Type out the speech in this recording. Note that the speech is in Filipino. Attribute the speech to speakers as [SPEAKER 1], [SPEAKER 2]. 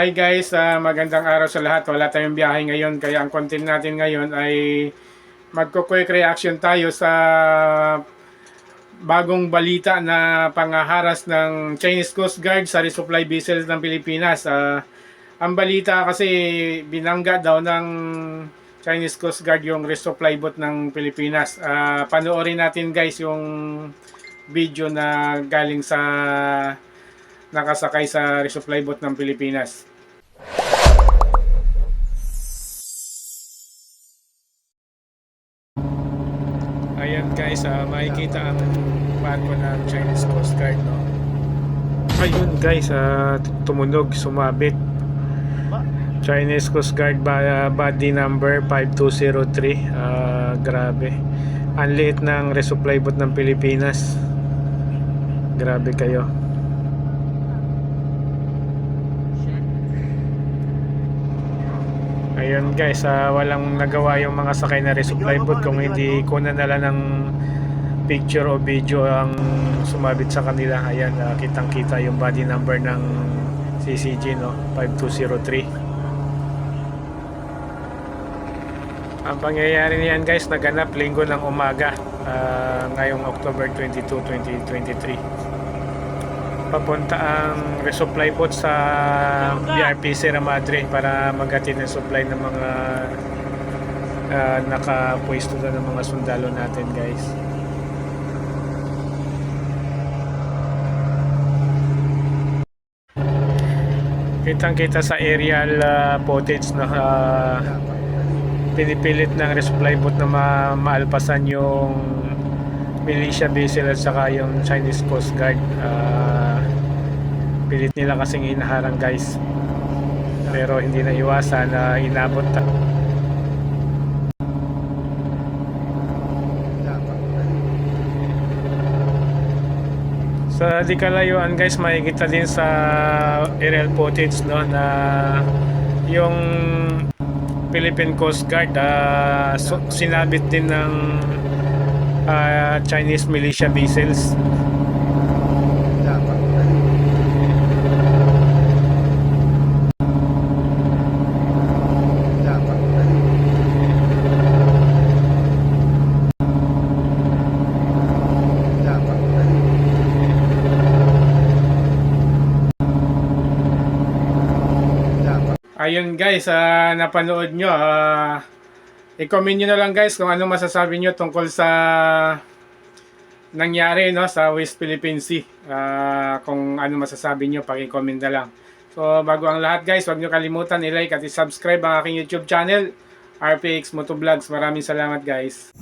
[SPEAKER 1] Hi guys, magandang araw sa lahat. Wala tayong biyahe ngayon kaya ang content natin ngayon ay magko-quick reaction tayo sa bagong balita na panghaharas ng Chinese Coast Guard sa resupply vessels ng Pilipinas. Ang balita kasi binangga daw ng Chinese Coast Guard yung resupply boat ng Pilipinas. Panoorin natin guys yung video na galing sa nakasakay sa resupply boat ng Pilipinas. Ayan guys, makikita ang barko ng Chinese Coast Guard, no? Ayun guys, tumunog, sumabit. Chinese Coast Guard body number 5203. Grabe. Ang liit ng resupply boat ng Pilipinas. Grabe kayo. Ayun guys, walang nagawa yung mga sakay na resupply boat kung hindi kunan nila ng picture o video ang sumabit sa kanila. Ayan, kitang kita yung body number ng CCG, no? 5203. Ang pangyayari niyan guys, naganap linggo ng umaga, ngayong October 22, 2023. Papunta ang resupply boat sa BRP Sierra Madre para maghatid ng supply ng mga nakapwesto doon ng mga sundalo natin guys. Kitang kita sa aerial footage na pinipilit ng resupply boat na maalpasan yung militia vessel at saka yung Chinese Coast Guard. Pilit nila kasing inaharang guys, pero hindi na iwasan na inabot sa di kalayuan guys. Makikita din sa aerial footage, no, na yung Philippine Coast Guard sinabit din ng Chinese militia vessels. Ayun guys, napanood nyo. I-comment nyo na lang guys kung ano masasabi nyo tungkol sa nangyari, no, sa West Philippine Sea. Kung ano masasabi nyo, paki-comment na lang. So bago ang lahat guys, huwag nyo kalimutan i-like at i-subscribe ang aking YouTube channel, RPX Motovlogs. Maraming salamat guys.